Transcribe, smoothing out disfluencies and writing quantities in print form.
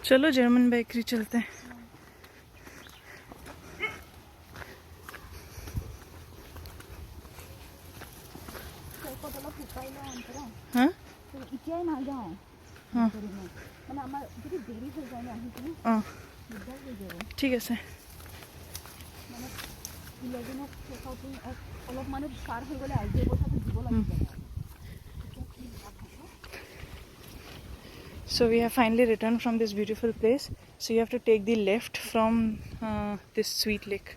चलो German bakery चलते हैं। हाँ हाँ हाँ ঠিক আছে। So we have finally returned from this beautiful place. So you have to take the left from this sweet lake.